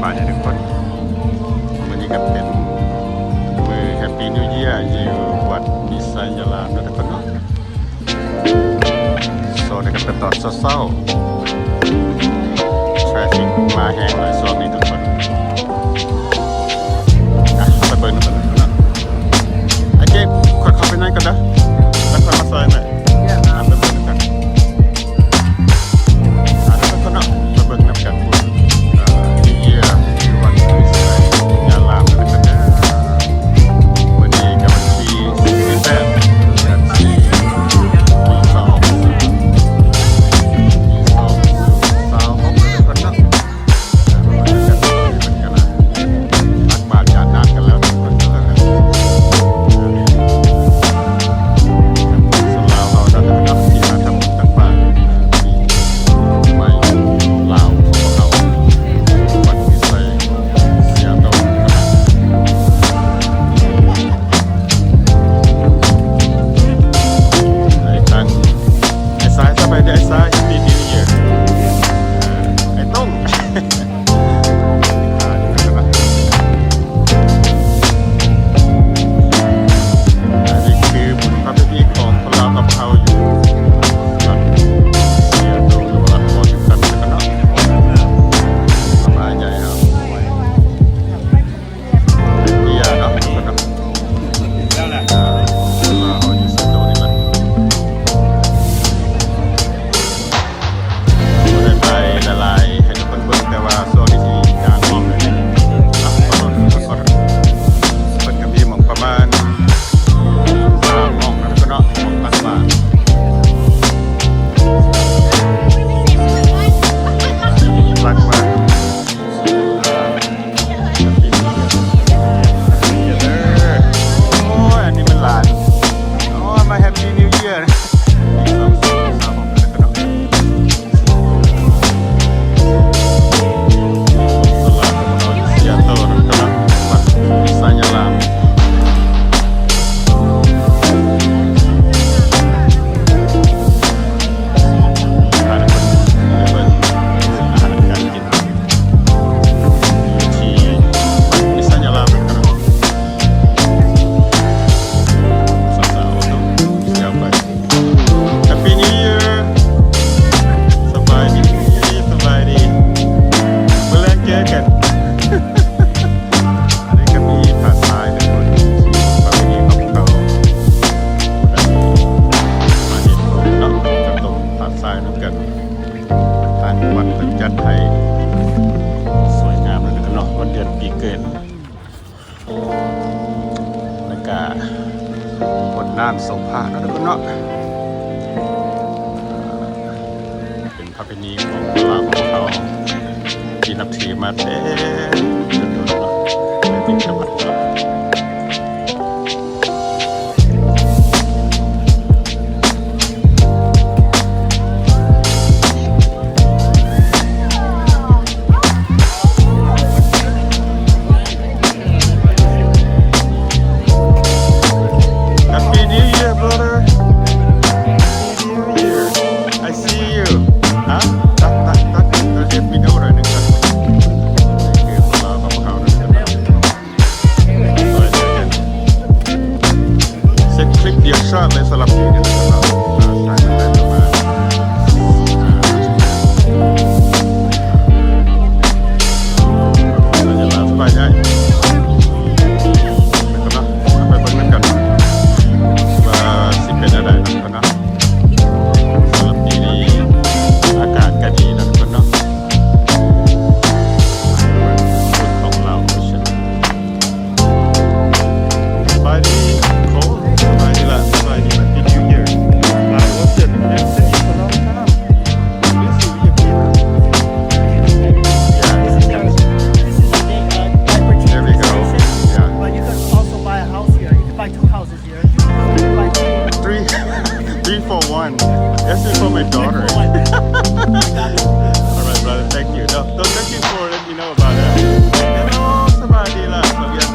บายดีทุกคนวันนี้ก็เป็นมือแฮปปี้นิวเยียร์อยู่วัดนิสัยยาลามนะทุกคนเนาะโซนนี้ก็เป็นตอนเศร้าๆทราฟิกมาแห้งหน่อยโซนนี้ทุกคนไปเบิร์นทุกคนเนาะไอ้เก๊ขอเข้าไปนั่งกันนะแล้วค่อยมาใส่หน่อยไปเบิร์นกันทุกคนเนาะไปเบิร์นกันนิวเยียร์อยู่วัดนิสัยยาลามนะทุกคนวันนี้กับวันที่18 เดือน4 ปี แล้วก็บนน้ำโสภานะทุกคนเนาะเป็นพระเพณีของลาวของเขาที่นับถือมาแต่จนเนาะเป็นจังหวัดเราชาติเลยสลับที่นี่นะครับใช้มันได้ประมาณเราจะลาสบายใจนะครับนะไปเบิ่งกันว่าสิเป็นอะไรนะครับนะสลับที่นี่อากาศก็ดีนะครับเนาะของเราใช่ไหมไปดีโค้ไปดีละHappy New Year. What's it? It's in for a long time. This is your people. Yeah. There we go. Yeah. But you can also buy a house here. You can buy 2 houses here. Three for one. This is for my daughter. All right, brother. Thank you. No, thank you for letting me know about that. Hello, somebody lah. So yeah.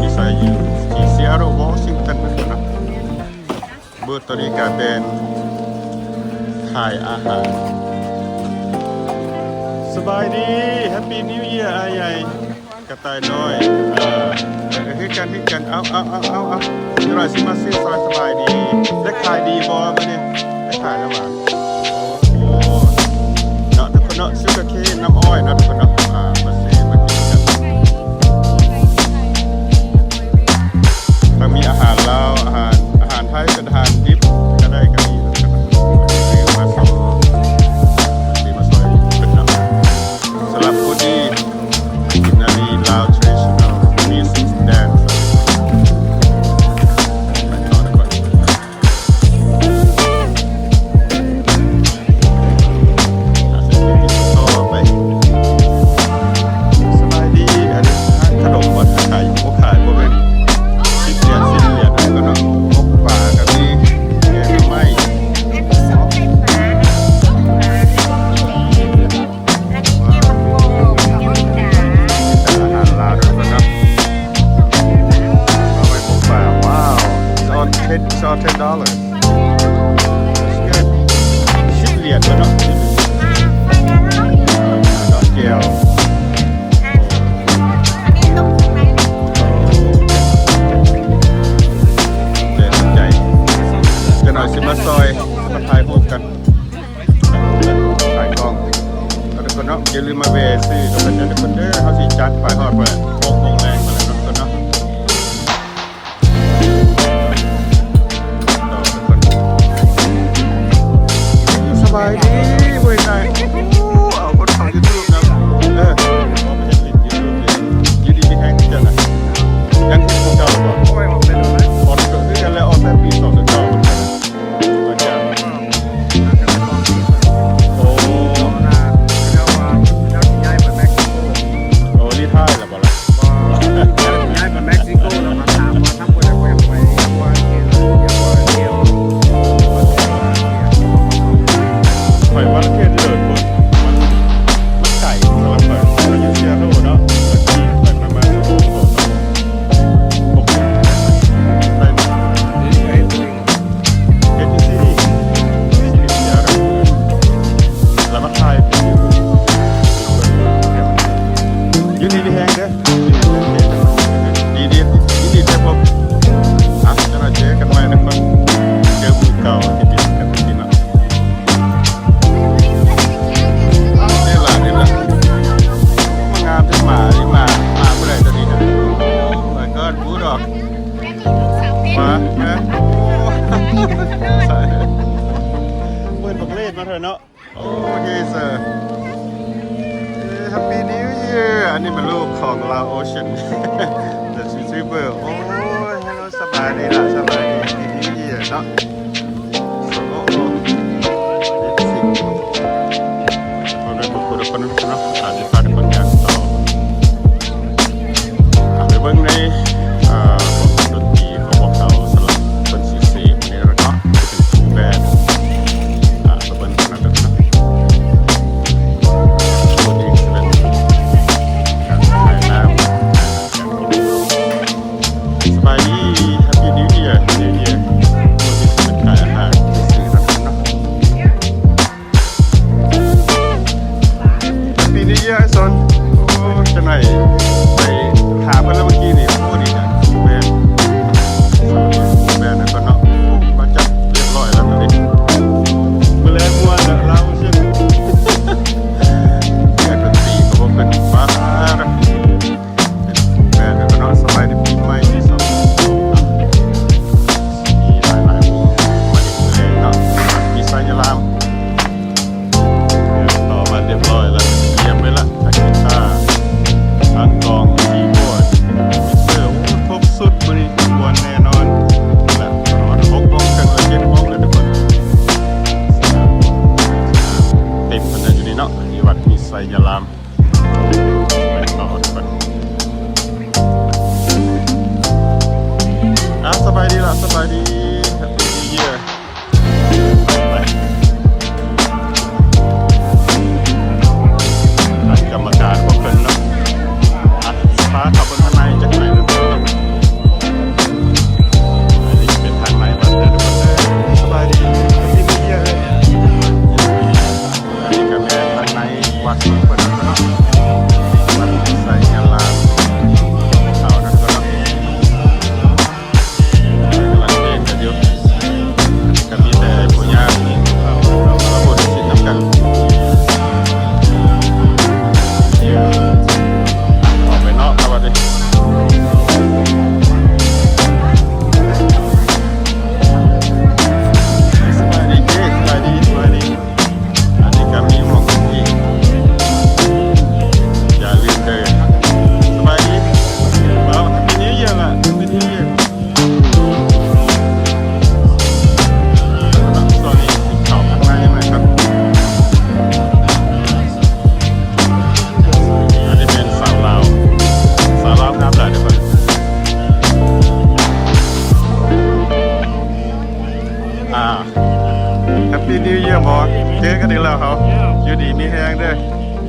ที่ใส่อยู่ที่ซีแอตเทิลวอชิงตันนะครับบูธตัวนี้ก็เป็นขายอาหารสบายดีแฮปปี้นิวเยียร์อาใหญ่กระต่ายน้อยให้กันเอาจะหน่อยสิมาซื้อซอยสบายดีได้ขายดีบอมาเนี่ยได้ขายแล้วมาโอ้โหเนาะทุกคนเนาะซื้อกระเคนน้ำอ้อยนะทุกคนเนาะมาซื้อมากินกันถ้ามีอาหารลาวอาหารไทยเป็นอาหารดิบก็ได้ก็มีนะครับซื้อมาส่งซื้อมาซอยเป็นเนาะสำหรับผู้ที่กินนาลีลาว traditional music dance ไปต่อดีกว่าต่อไปสบายดีอันนี้ขนมวัดขายโมขายโมเป็นสิ้นเหรียญก็ต้องพกปลากับมีแกงไม้อาหารลาวด้วยนะครับเอาไปพกปลาว้าว it's all $10 สิ้นเหรียญแล้วเนาะดอกเกลเด่นใจจะหน่อยสิมาซอยมาถ่ายรูปกันถ่ายกล้องแล้วทุกคนเนาะอย่าลืมมาเวซื้อกับเป็นทุกคนเด้อเขาสิจัดไปฮอดเปิดโป่งแรงมาเลยเนาะทุกคนเนาะสบายดีเว้ยนายเอาคนของ YouTube นะมองไปเห็นลิง YouTube เลยยูดีที่แห้งจังนะยังเป็นของเก่าบ่โอ้ยออกเป็นอะไรออกก็คือกันแล้วออกแต่ปี2009มันจะโอ้นะแล้วว่าแล้วย้ายไปเม็กซิโกโอ้รีไทร์แล้วบ่ล่ะย้ายไปเม็กซิโกแล้วมาถามว่าทำคนละแบบไปว่าเกี่ยวข่อยว่าเทียนเลิศคนมันไก่สลับกันเราอยู่เซียโร่เนาะมันมีไปประมาณโอ้โหผมไปเอทีซีเซียโร่แล้วมาถ่ายยูนี่ดีแฮงเด้อดีแต่ผมจะมาเจอกันใหม่นะครับเจอบุกเก่าที่ดีกันที่นั่นนี่ล่ะมางามเป็นหมาที่มาผู้ใดตัวนี้นะโอ้ยก็บูดอกมาเนี่ยโอ้ใส่เปิดบักเล่มาเถอะเนาะโอเคเซอร์Happy New Year อันนี้เป็นลูกของลาวโอเชียน The YouTuber โอ้ยฮัลโหลสบายดีล่ะสบายดี Happy New Year เนาะโอ้โหเอาเลยบุกคนละคนเนาะอาจจะพาทุกคนอยากต่อไปเบิ่งในวงดนตรีของพวกเขาสลับเป็นสีเสียงในระดับเป็นฟูลแบนด์ไปเบิ่งกันนะเนาะตัวนี้เป็นการถ่ายน้ำสบายดี Happy New Year New Year ตัวนี้เป็นขายอาหารซื้อนะครับเนาะHappy New Year ส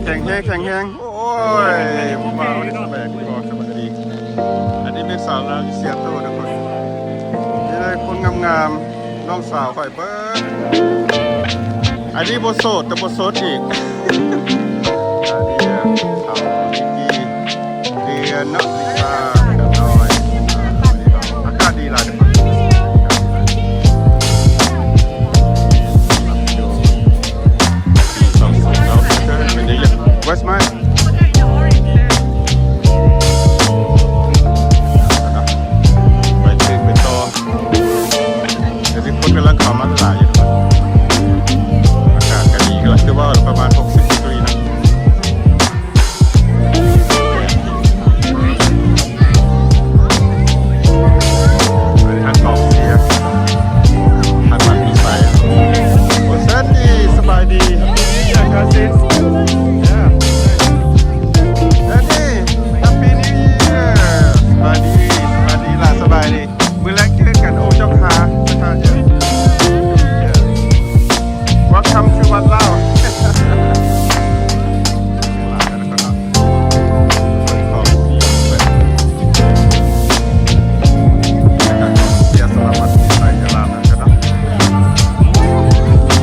แข็งแห้งแข็งแห้งโอ้ยผมมาวันนี้สบายก็สบายดีอันนี้เป็นสาวลาวเสียโตทุกคนนี่เลยคนงามๆน้องสาวข่อยเบิ้งอันนี้บ่โสดแต่บ่โสดอีกอันนี้สาวลิกี้เรียนเนาะลิซ่ากันน้อยอากาศดีหลายทุกคนWhere's mine? ไปถึงไปต่อเดี๋ยวที่คนกำลังเข้ามาตลาดอยู่อากาศก็ดีก็คือว่าประมาณ60 ดีกรีนะอันกองเสียอันมันมีไฟโอ้เซนดีสบายดีอยากการซิสสบายดีมือแรกเจอกันโอ้เจ้าค้าประธานเยอะ Welcome to วัดเล่า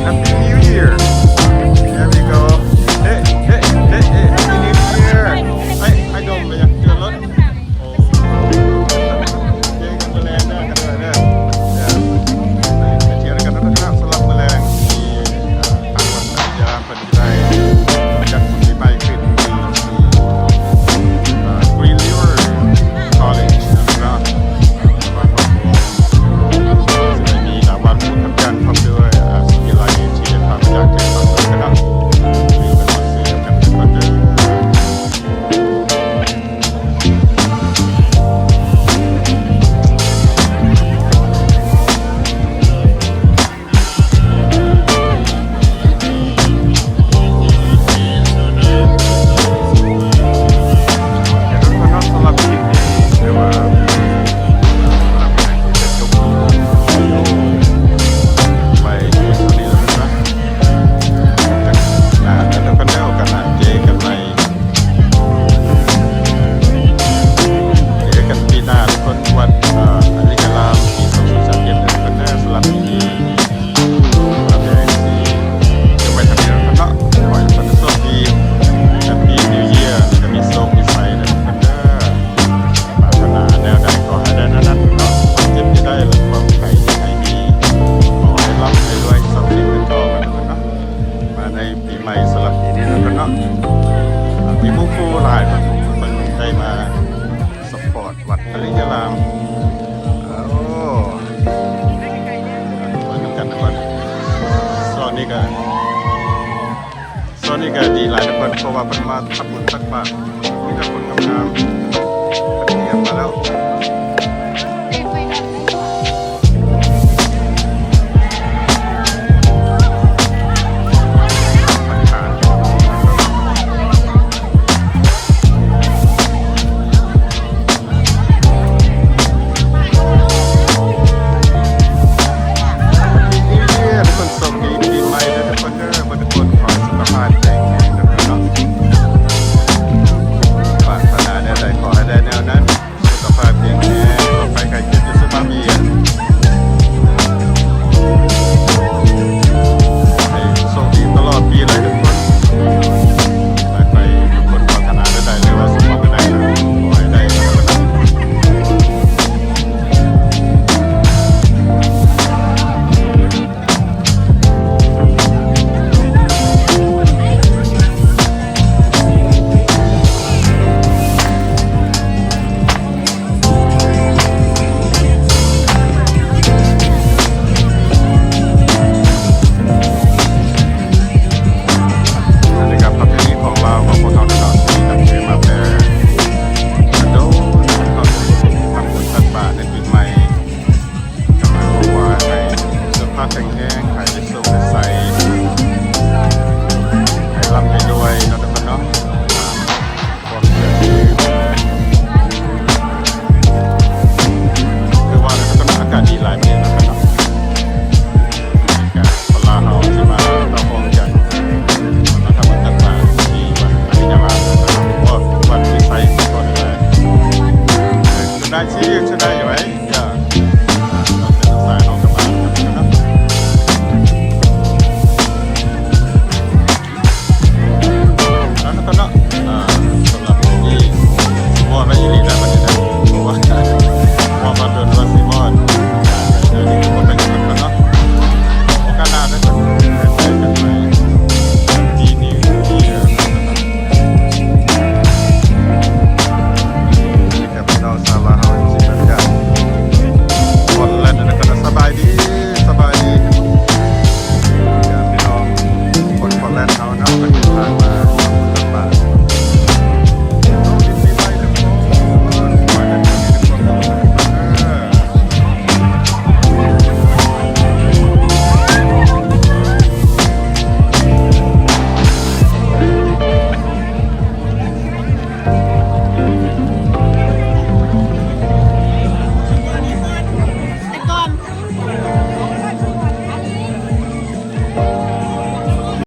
Happy New Year Here we go Hey hey hey hey Happy New Year ให้ดมเลยอ่ะเจอรถมีผู้ผู้หลายคนได้มาสปอร์ตวัดอริยรามโอ้มาดูกันทุกคนโซนนี้ก็ดีหลายทุกคนเพราะว่าเป็นมาทำบุญตักบาตรมีแต่คนงาม